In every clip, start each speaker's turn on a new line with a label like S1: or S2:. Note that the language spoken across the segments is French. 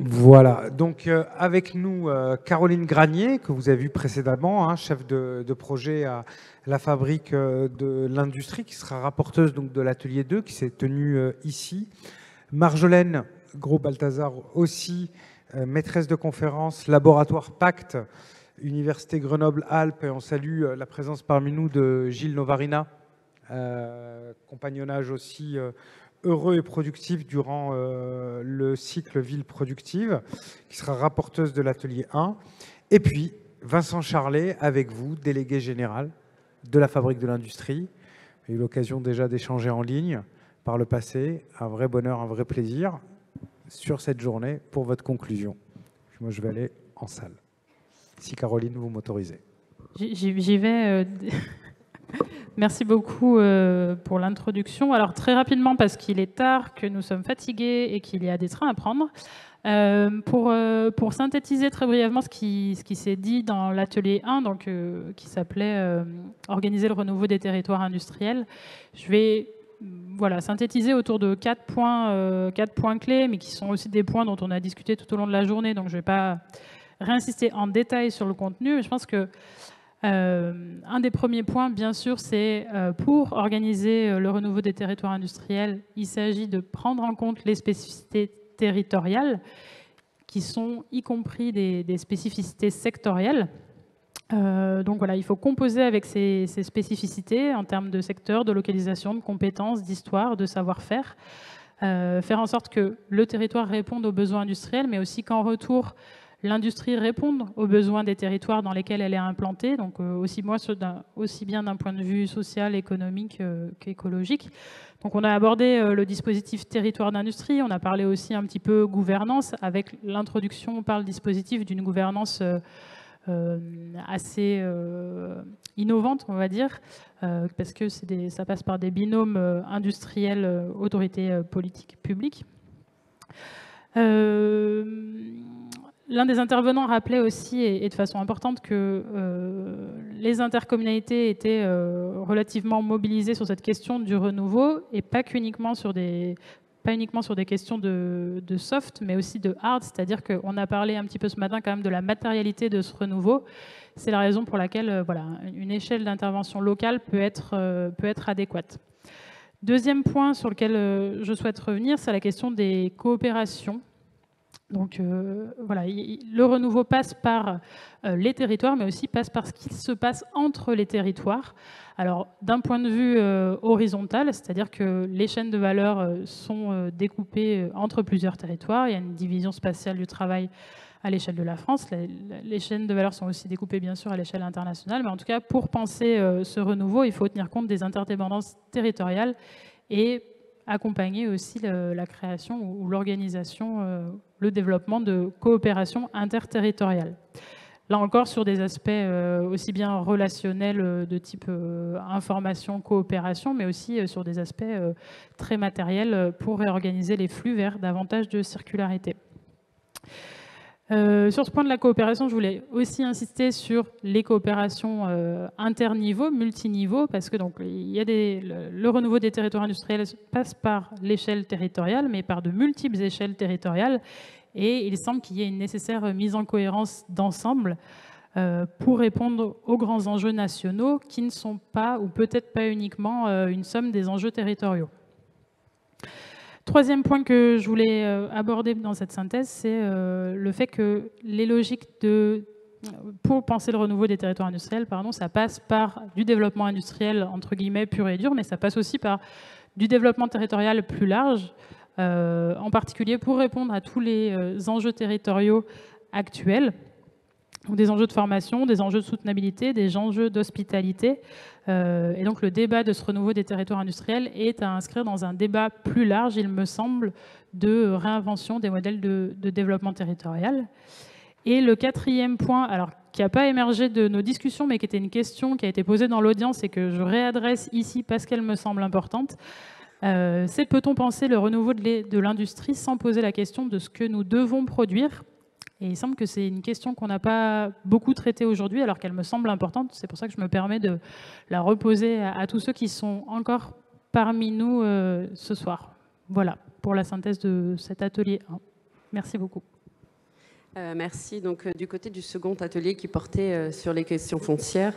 S1: Voilà, donc avec nous Caroline Granier, que vous avez vu précédemment, hein, chef de projet à la fabrique de l'industrie, qui sera rapporteuse donc, de l'atelier 2, qui s'est tenu ici. Marjolaine Gros-Balthazar aussi, maîtresse de conférence, laboratoire Pacte, Université Grenoble-Alpes, et on salue la présence parmi nous de Gilles Novarina, compagnonnage aussi heureux et productif durant le cycle Ville productive, qui sera rapporteuse de l'atelier 1. Et puis, Vincent Charlet, avec vous, délégué général de la Fabrique de l'Industrie. J'ai eu l'occasion déjà d'échanger en ligne par le passé. Un vrai bonheur, un vrai plaisir sur cette journée pour votre conclusion. Moi, je vais aller en salle. Si Caroline, vous m'autorisez.
S2: J'y vais. Merci beaucoup pour l'introduction. Alors très rapidement, parce qu'il est tard, que nous sommes fatigués et qu'il y a des trains à prendre, pour synthétiser très brièvement ce qui s'est dit dans l'atelier 1, donc, qui s'appelait Organiser le renouveau des territoires industriels, je vais synthétiser autour de 4 points clés, mais qui sont aussi des points dont on a discuté tout au long de la journée, donc je ne vais pas réinsister en détail sur le contenu, mais je pense que un des premiers points, bien sûr, c'est pour organiser le renouveau des territoires industriels, il s'agit de prendre en compte les spécificités territoriales, qui sont y compris des spécificités sectorielles. Donc voilà, il faut composer avec ces spécificités en termes de secteur, de localisation, de compétences, d'histoire, de savoir-faire. Faire en sorte que le territoire réponde aux besoins industriels, mais aussi qu'en retour, l'industrie réponde aux besoins des territoires dans lesquels elle est implantée, donc aussi bien d'un point de vue social, économique qu'écologique. Donc on a abordé le dispositif territoire d'industrie, on a parlé aussi un petit peu gouvernance, avec l'introduction par le dispositif d'une gouvernance assez innovante, on va dire, parce que ça passe par des binômes industriels, autorités politiques publiques. L'un des intervenants rappelait aussi, et de façon importante, que les intercommunalités étaient relativement mobilisées sur cette question du renouveau, et pas uniquement sur des questions de soft, mais aussi de hard, c'est-à-dire qu'on a parlé un petit peu ce matin quand même de la matérialité de ce renouveau. C'est la raison pour laquelle une échelle d'intervention locale peut être adéquate. Deuxième point sur lequel je souhaite revenir, c'est la question des coopérations. Donc le renouveau passe par les territoires, mais aussi passe par ce qui se passe entre les territoires. Alors d'un point de vue horizontal, c'est-à-dire que les chaînes de valeur sont découpées entre plusieurs territoires. Il y a une division spatiale du travail à l'échelle de la France. Les chaînes de valeur sont aussi découpées bien sûr à l'échelle internationale, mais en tout cas pour penser ce renouveau, il faut tenir compte des interdépendances territoriales et accompagner aussi la création ou l'organisation, le développement de coopération interterritoriale. Là encore, sur des aspects aussi bien relationnels de type information, coopération, mais aussi sur des aspects très matériels pour réorganiser les flux vers davantage de circularité. Sur ce point de la coopération, je voulais aussi insister sur les coopérations interniveaux, multiniveaux, parce que donc, le renouveau des territoires industriels passe par l'échelle territoriale, mais par de multiples échelles territoriales, et il semble qu'il y ait une nécessaire mise en cohérence d'ensemble pour répondre aux grands enjeux nationaux qui ne sont pas, ou peut-être pas uniquement, une somme des enjeux territoriaux. Troisième point que je voulais aborder dans cette synthèse, c'est le fait que les logiques pour penser le renouveau des territoires industriels, ça passe par du développement industriel, entre guillemets, pur et dur, mais ça passe aussi par du développement territorial plus large, en particulier pour répondre à tous les enjeux territoriaux actuels, des enjeux de formation, des enjeux de soutenabilité, des enjeux d'hospitalité. Et donc le débat de ce renouveau des territoires industriels est à inscrire dans un débat plus large, il me semble, de réinvention des modèles de développement territorial. Et le quatrième point, alors qui n'a pas émergé de nos discussions, mais qui était une question qui a été posée dans l'audience et que je réadresse ici parce qu'elle me semble importante, c'est peut-on penser le renouveau de l'industrie sans poser la question de ce que nous devons produire ? Et il semble que c'est une question qu'on n'a pas beaucoup traitée aujourd'hui, alors qu'elle me semble importante. C'est pour ça que je me permets de la reposer à tous ceux qui sont encore parmi nous ce soir. Voilà, pour la synthèse de cet atelier 1. Merci beaucoup.
S3: Merci. Donc, du côté du second atelier qui portait sur les questions foncières,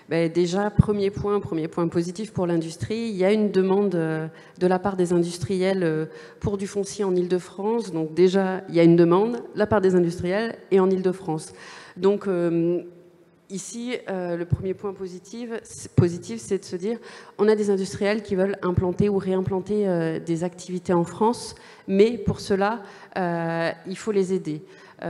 S3: déjà, premier point positif pour l'industrie, il y a une demande de la part des industriels pour du foncier en Île-de-France. Donc déjà, il y a une demande de la part des industriels et en Île-de-France. Donc ici, le premier point positif, c'est de se dire on a des industriels qui veulent implanter ou réimplanter des activités en France, mais pour cela, il faut les aider.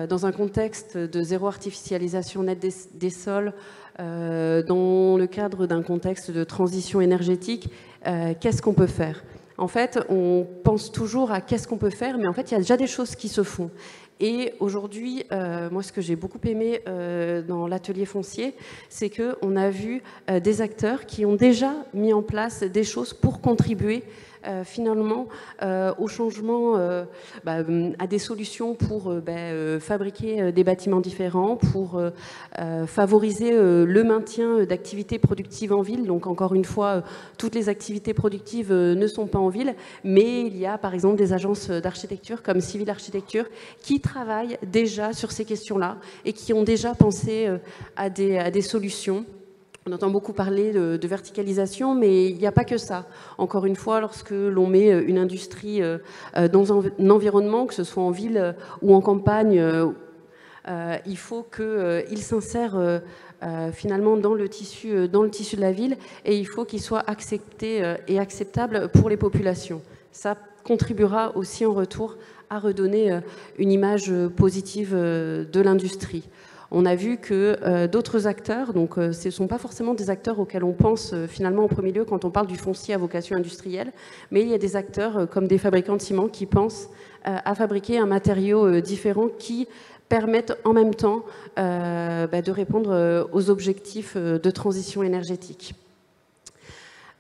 S3: Dans un contexte de zéro artificialisation nette des sols, dans le cadre d'un contexte de transition énergétique, qu'est-ce qu'on peut faire? En fait, on pense toujours à qu'est-ce qu'on peut faire, mais en fait, il y a déjà des choses qui se font. Et aujourd'hui, moi, ce que j'ai beaucoup aimé dans l'atelier foncier, c'est qu'on a vu des acteurs qui ont déjà mis en place des choses pour contribuer finalement au changement, à des solutions pour fabriquer des bâtiments différents, pour favoriser le maintien d'activités productives en ville. Donc encore une fois, toutes les activités productives ne sont pas en ville, mais il y a par exemple des agences d'architecture comme Civil Architecture qui travaillent déjà sur ces questions-là et qui ont déjà pensé à des solutions. On entend beaucoup parler de verticalisation, mais il n'y a pas que ça. Encore une fois, lorsque l'on met une industrie dans un environnement, que ce soit en ville ou en campagne, il faut qu'il s'insère finalement dans le tissu de la ville et il faut qu'il soit accepté et acceptable pour les populations. Ça contribuera aussi en retour à redonner une image positive de l'industrie. On a vu que d'autres acteurs, donc ce ne sont pas forcément des acteurs auxquels on pense finalement en premier lieu quand on parle du foncier à vocation industrielle, mais il y a des acteurs comme des fabricants de ciment qui pensent à fabriquer un matériau différent qui permettent en même temps de répondre aux objectifs de transition énergétique.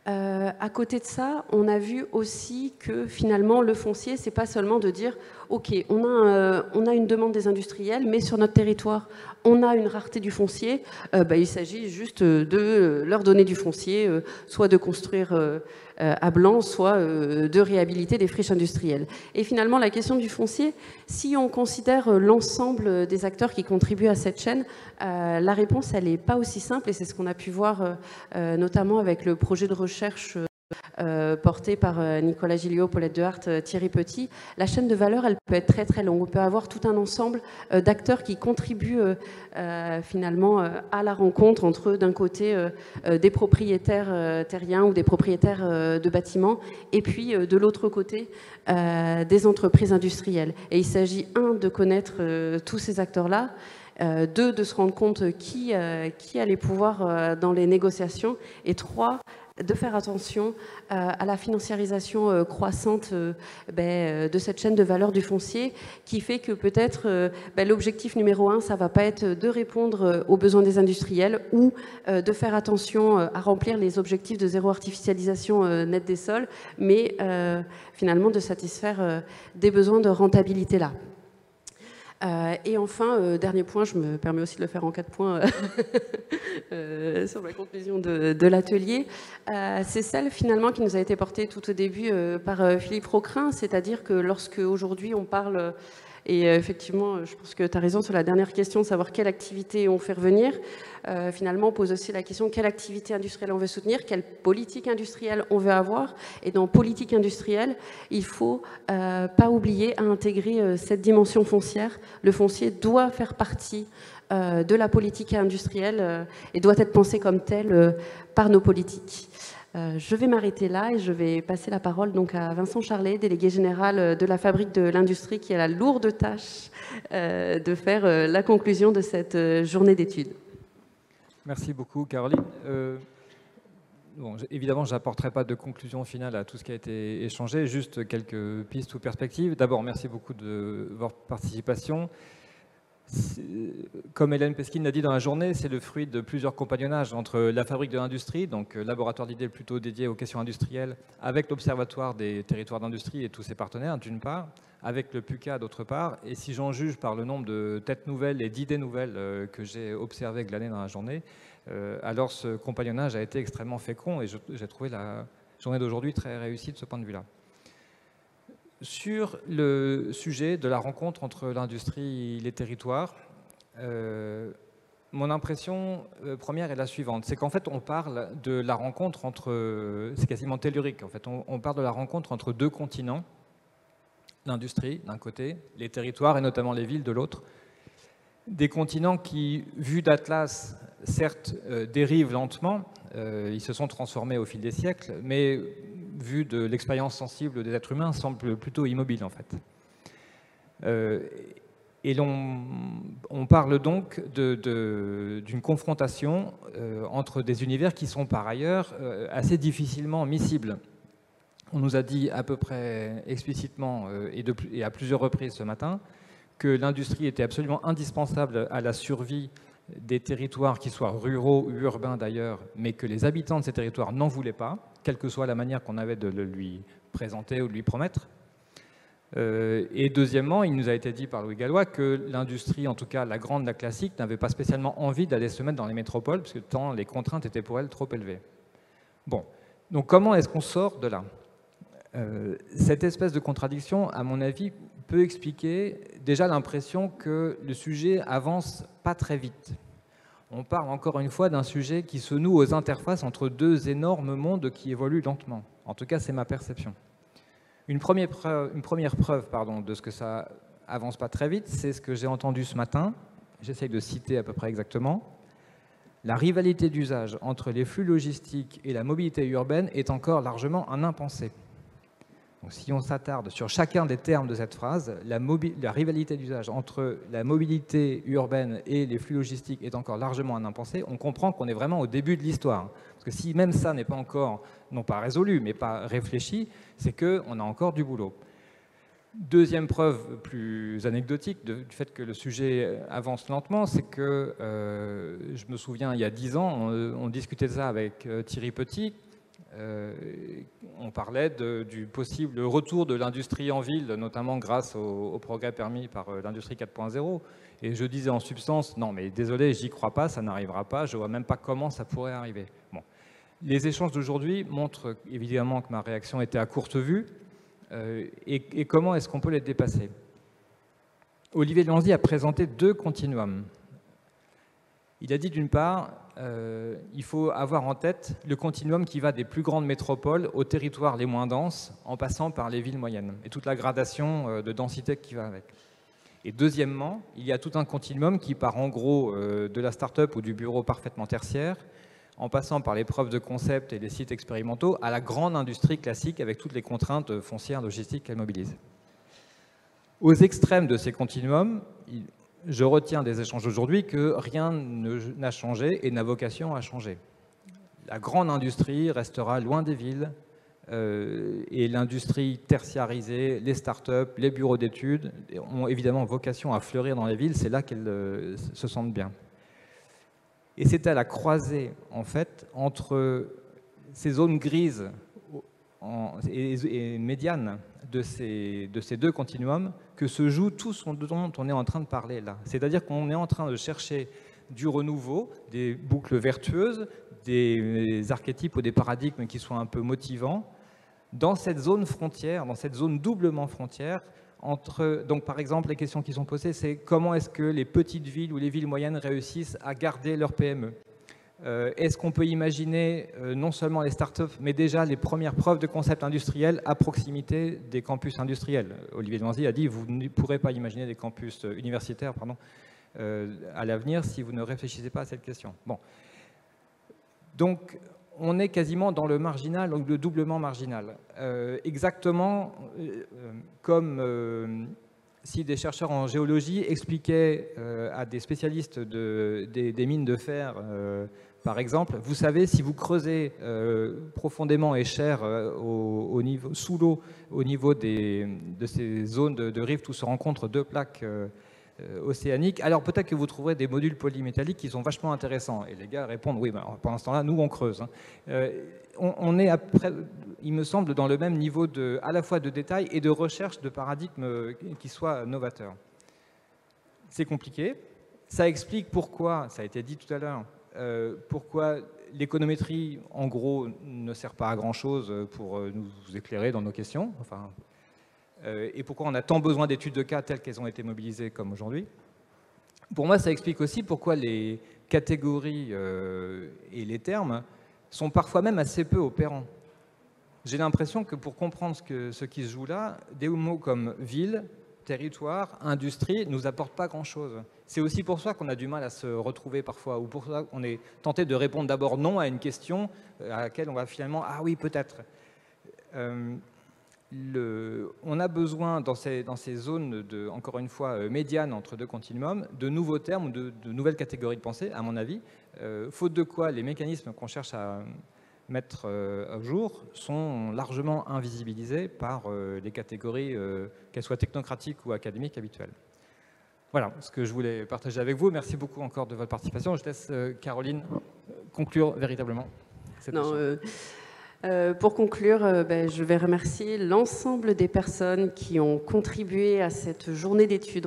S3: À côté de ça, on a vu aussi que finalement le foncier, c'est pas seulement de dire ok, on a une demande des industriels, mais sur notre territoire, on a une rareté du foncier. Il s'agit juste de leur donner du foncier, soit de construire à blanc, soit de réhabiliter des friches industrielles. Et finalement, la question du foncier, si on considère l'ensemble des acteurs qui contribuent à cette chaîne, la réponse, elle n'est pas aussi simple, et c'est ce qu'on a pu voir notamment avec le projet de recherche porté par Nicolas Gilliot, Paulette Dehart, Thierry Petit. La chaîne de valeur, elle peut être très très longue. On peut avoir tout un ensemble d'acteurs qui contribuent finalement à la rencontre entre, d'un côté, des propriétaires terriens ou des propriétaires de bâtiments, et puis de l'autre côté, des entreprises industrielles. Et il s'agit, de connaître tous ces acteurs-là, de se rendre compte qui a les pouvoirs dans les négociations, et 3, de faire attention à la financiarisation croissante de cette chaîne de valeur du foncier, qui fait que peut-être l'objectif numéro 1, ça ne va pas être de répondre aux besoins des industriels ou de faire attention à remplir les objectifs de zéro artificialisation nette des sols, mais finalement de satisfaire des besoins de rentabilité là. Et enfin, dernier point, je me permets aussi de le faire en 4 points sur la conclusion de l'atelier, c'est celle finalement qui nous a été portée tout au début par Philippe Rocrin, c'est-à-dire que lorsque aujourd'hui on parle, et effectivement je pense que tu as raison sur la dernière question, de savoir quelle activité on fait revenir, finalement on pose aussi la question quelle activité industrielle on veut soutenir, quelle politique industrielle on veut avoir, et dans politique industrielle, il ne faut pas oublier à intégrer cette dimension foncière. Le foncier doit faire partie de la politique industrielle et doit être pensé comme tel par nos politiques. Je vais m'arrêter là et je vais passer la parole donc à Vincent Charlet, délégué général de la Fabrique de l'Industrie, qui a la lourde tâche de faire la conclusion de cette journée d'études.
S4: Merci beaucoup, Caroline. Évidemment, je n'apporterai pas de conclusion finale à tout ce qui a été échangé, juste quelques pistes ou perspectives. D'abord, merci beaucoup de votre participation. Comme Hélène Pesquine l'a dit dans la journée, c'est le fruit de plusieurs compagnonnages entre la Fabrique de l'Industrie, donc laboratoire d'idées plutôt dédié aux questions industrielles, avec l'Observatoire des territoires d'industrie et tous ses partenaires, d'une part, avec le PUCA, d'autre part. Et si j'en juge par le nombre de têtes nouvelles et d'idées nouvelles que j'ai observées glanées dans la journée, alors ce compagnonnage a été extrêmement fécond et j'ai trouvé la journée d'aujourd'hui très réussie de ce point de vue-là. Sur le sujet de la rencontre entre l'industrie et les territoires, mon impression première est la suivante, c'est qu'en fait on parle de la rencontre entre, c'est quasiment tellurique en fait, on parle de la rencontre entre deux continents, l'industrie d'un côté, les territoires et notamment les villes de l'autre, des continents qui, vus d'Atlas, certes dérivent lentement, ils se sont transformés au fil des siècles, mais vus de l'expérience sensible des êtres humains, semblent plutôt immobiles en fait. Et on parle donc d'une confrontation entre des univers qui sont par ailleurs assez difficilement miscibles. On nous a dit à peu près explicitement et à plusieurs reprises ce matin que l'industrie était absolument indispensable à la survie des territoires, qui soient ruraux ou urbains d'ailleurs, mais que les habitants de ces territoires n'en voulaient pas, quelle que soit la manière qu'on avait de le lui présenter ou de lui promettre. Et deuxièmement, il nous a été dit par Louis Gallois que l'industrie, en tout cas la grande, la classique, n'avait pas spécialement envie d'aller se mettre dans les métropoles, parce que tant les contraintes étaient pour elle trop élevées. Bon, donc comment est-ce qu'on sort de là ? Cette espèce de contradiction, à mon avis, peut expliquer déjà l'impression que le sujet avance pas très vite. On parle encore une fois d'un sujet qui se noue aux interfaces entre deux énormes mondes qui évoluent lentement. En tout cas, c'est ma perception. Une première preuve de ce que ça avance pas très vite, c'est ce que j'ai entendu ce matin. J'essaye de citer à peu près exactement. La rivalité d'usage entre les flux logistiques et la mobilité urbaine est encore largement un impensé. Donc, si on s'attarde sur chacun des termes de cette phrase, la rivalité d'usage entre la mobilité urbaine et les flux logistiques est encore largement un impensé, on comprend qu'on est vraiment au début de l'histoire. Parce que si même ça n'est pas encore, non pas résolu, mais pas réfléchi, c'est qu'on a encore du boulot. Deuxième preuve plus anecdotique du fait que le sujet avance lentement, c'est que, je me souviens, il y a 10 ans, on discutait de ça avec Thierry Petit. On parlait du possible retour de l'industrie en ville, notamment grâce au progrès permis par l'industrie 4.0. Et je disais en substance, non mais désolé, j'y crois pas, ça n'arrivera pas, je vois même pas comment ça pourrait arriver. Bon. Les échanges d'aujourd'hui montrent évidemment que ma réaction était à courte vue. Et comment est-ce qu'on peut les dépasser ? Olivier Lanzy a présenté 2 continuums. Il a dit d'une part, il faut avoir en tête le continuum qui va des plus grandes métropoles aux territoires les moins denses, en passant par les villes moyennes, et toute la gradation de densité qui va avec. Et deuxièmement, il y a tout un continuum qui part en gros de la start-up ou du bureau parfaitement tertiaire, en passant par les preuves de concept et les sites expérimentaux, à la grande industrie classique avec toutes les contraintes foncières, logistiques qu'elle mobilise. Aux extrêmes de ces continuums, je retiens des échanges aujourd'hui que rien n'a changé et n'a vocation à changer. La grande industrie restera loin des villes et l'industrie tertiarisée, les start-up, les bureaux d'études ont évidemment vocation à fleurir dans les villes, c'est là qu'elles se sentent bien. Et c'est à la croisée, en fait, entre ces zones grises et médianes de ces 2 continuums que se joue tout ce dont on est en train de parler là. C'est-à-dire qu'on est en train de chercher du renouveau, des boucles vertueuses, des archétypes ou des paradigmes qui soient un peu motivants, dans cette zone frontière, dans cette zone doublement frontière, donc par exemple, les questions qui sont posées, c'est comment est-ce que les petites villes ou les villes moyennes réussissent à garder leur PME ? Est-ce qu'on peut imaginer non seulement les startups, mais déjà les premières preuves de concept industriel à proximité des campus industriels ? Olivier Lanzy a dit, vous ne pourrez pas imaginer des campus universitaires à l'avenir si vous ne réfléchissez pas à cette question. Bon. Donc, on est quasiment dans le marginal, donc le doublement marginal. Exactement comme si des chercheurs en géologie expliquaient à des spécialistes des mines de fer, par exemple, vous savez, si vous creusez profondément et cher sous l'eau, au niveau de ces zones de rift où se rencontrent 2 plaques océanique, alors peut-être que vous trouverez des modules polymétalliques qui sont vachement intéressants. Et les gars répondent, oui, ben, pendant ce temps-là, nous, on creuse. On est, après, il me semble, dans le même niveau à la fois de détail et de recherche de paradigmes qui soient novateurs. C'est compliqué. Ça explique pourquoi, ça a été dit tout à l'heure, pourquoi l'économétrie, en gros, ne sert pas à grand-chose pour nous éclairer dans nos questions. Enfin, et pourquoi on a tant besoin d'études de cas telles qu'elles ont été mobilisées comme aujourd'hui. Pour moi, ça explique aussi pourquoi les catégories et les termes sont parfois même assez peu opérants. J'ai l'impression que pour comprendre ce qui se joue là, des mots comme ville, territoire, industrie ne nous apportent pas grand-chose. C'est aussi pour ça qu'on a du mal à se retrouver parfois, ou pour ça qu'on est tenté de répondre d'abord non à une question à laquelle on va finalement « ah oui, peut-être ». On a besoin, dans ces zones, encore une fois, médianes entre deux continuums, de nouveaux termes, de nouvelles catégories de pensée, à mon avis, faute de quoi les mécanismes qu'on cherche à mettre à jour sont largement invisibilisés par les catégories, qu'elles soient technocratiques ou académiques habituelles. Voilà ce que je voulais partager avec vous. Merci beaucoup encore de votre participation. Je laisse Caroline conclure véritablement cette échange.
S3: Pour conclure, je vais remercier l'ensemble des personnes qui ont contribué à cette journée d'études